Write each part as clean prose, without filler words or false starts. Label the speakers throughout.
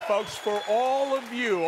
Speaker 1: Folks, for all of you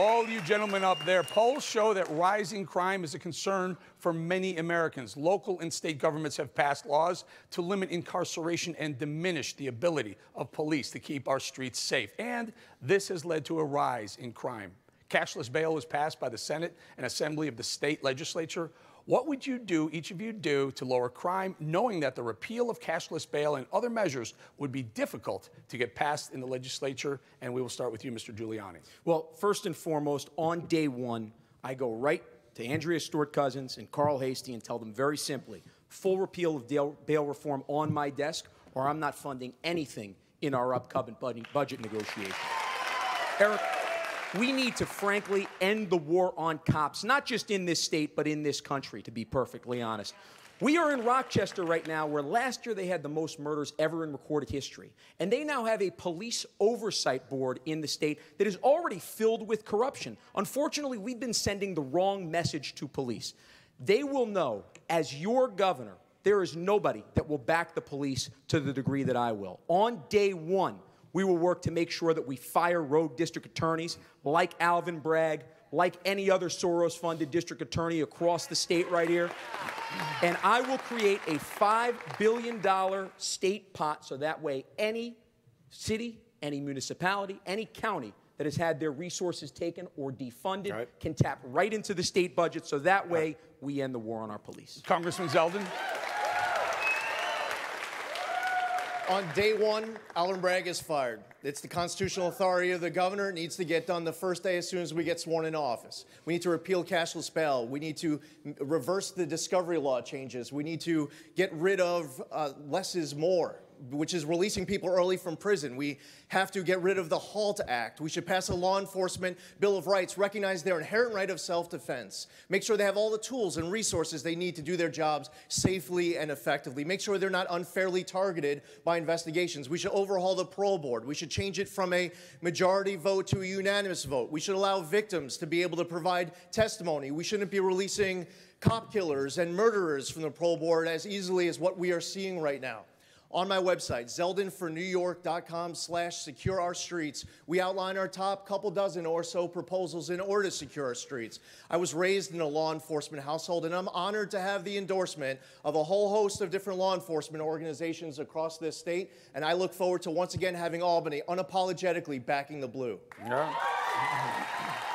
Speaker 1: gentlemen up there, polls show that rising crime is a concern for many Americans. Local and state governments have passed laws to limit incarceration and diminish the ability of police to keep our streets safe. And this has led to a rise in crime. Cashless bail was passed by the Senate and Assembly of the state legislature. What would you do, each of you do, to lower crime, knowing that the repeal of cashless bail and other measures would be difficult to get passed in the legislature? And we will start with you, Mr. Giuliani.
Speaker 2: Well, first and foremost, on day one, I go right to Andrea Stewart-Cousins and Carl Hastie and tell them very simply, full repeal of bail reform on my desk, or I'm not funding anything in our upcoming budget negotiation. Eric, we need to, frankly, end the war on cops, not just in this state, but in this country, to be perfectly honest. We are in Rochester right now, where last year they had the most murders ever in recorded history. And they now have a police oversight board in the state that is already filled with corruption. Unfortunately, we've been sending the wrong message to police. They will know, as your governor, there is nobody that will back the police to the degree that I will. On day one, we will work to make sure that we fire rogue district attorneys like Alvin Bragg, like any other Soros-funded district attorney across the state right here. And I will create a $5 billion state pot so that way any city, any municipality, any county that has had their resources taken or defunded can tap right into the state budget so that way we end the war on our police.
Speaker 1: Congressman Zeldin.
Speaker 3: On day one, Alvin Bragg is fired. It's the constitutional authority of the governor. It needs to get done the first day as soon as we get sworn in office. We need to repeal cashless bail. We need to reverse the discovery law changes. We need to get rid of less is more, which is releasing people early from prison. We have to get rid of the HALT Act. We should pass a law enforcement Bill of Rights, recognize their inherent right of self-defense, make sure they have all the tools and resources they need to do their jobs safely and effectively, make sure they're not unfairly targeted by investigations. We should overhaul the parole board. We should change it from a majority vote to a unanimous vote. We should allow victims to be able to provide testimony. We shouldn't be releasing cop killers and murderers from the parole board as easily as what we are seeing right now. On my website, zeldinfornewyork.com/secureourstreets, we outline our top couple dozen or so proposals in order to secure our streets. I was raised in a law enforcement household, and I'm honored to have the endorsement of a whole host of different law enforcement organizations across this state, and I look forward to once again having Albany unapologetically backing the blue.
Speaker 1: Yeah.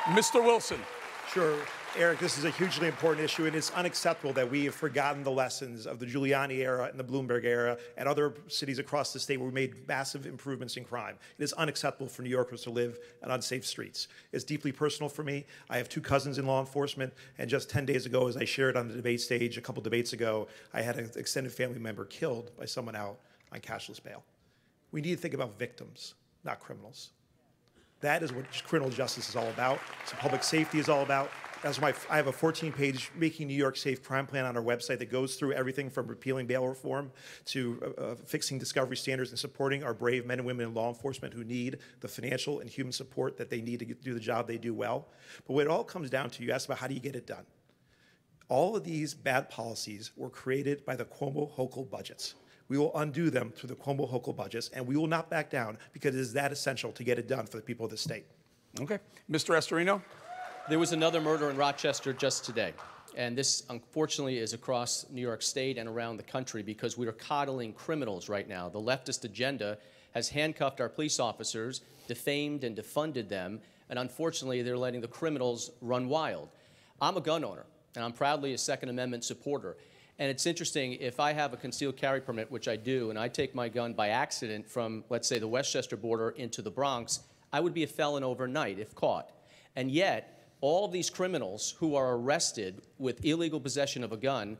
Speaker 1: Mr. Wilson.
Speaker 4: Sure. Eric, this is a hugely important issue, and it's unacceptable that we have forgotten the lessons of the Giuliani era and the Bloomberg era and other cities across the state where we made massive improvements in crime. It is unacceptable for New Yorkers to live on unsafe streets. It's deeply personal for me. I have two cousins in law enforcement, and just 10 days ago, as I shared on the debate stage a couple debates ago, I had an extended family member killed by someone out on cashless bail. We need to think about victims, not criminals. That is what criminal justice is all about. It's what public safety is all about. That's why I have a 14-page Making New York Safe crime plan on our website that goes through everything from repealing bail reform to fixing discovery standards and supporting our brave men and women in law enforcement who need the financial and human support that they need to do the job they do well. But what it all comes down to, you asked about how do you get it done. All of these bad policies were created by the Cuomo-Hochul budgets. We will undo them through the Cuomo-Hochul budgets, and we will not back down because it is that essential to get it done for the people of the state.
Speaker 1: Okay. Mr. Estorino?
Speaker 5: There was another murder in Rochester just today, and this, unfortunately, is across New York State and around the country because we are coddling criminals right now. The leftist agenda has handcuffed our police officers, defamed and defunded them, and unfortunately, they're letting the criminals run wild. I'm a gun owner, and I'm proudly a Second Amendment supporter. And it's interesting, if I have a concealed carry permit, which I do, and I take my gun by accident from, let's say, the Westchester border into the Bronx, I would be a felon overnight if caught. And yet, all these criminals who are arrested with illegal possession of a gun,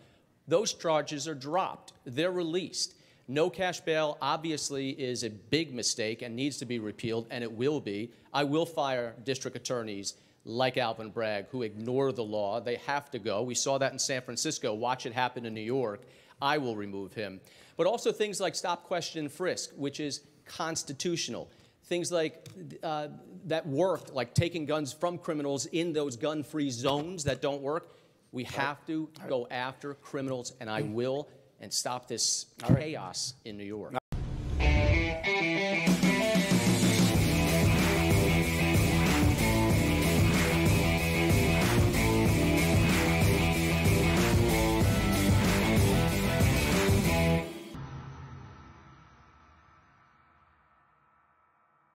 Speaker 5: those charges are dropped. They're released. No cash bail obviously is a big mistake and needs to be repealed, and it will be. I will fire district attorneys like Alvin Bragg, who ignore the law. They have to go. We saw that in San Francisco. Watch it happen in New York. I will remove him. But also things like stop, question, and frisk, which is constitutional. Things like that work, like taking guns from criminals in those gun-free zones that don't work. We have to go after criminals, and I will, and stop this chaos in New York.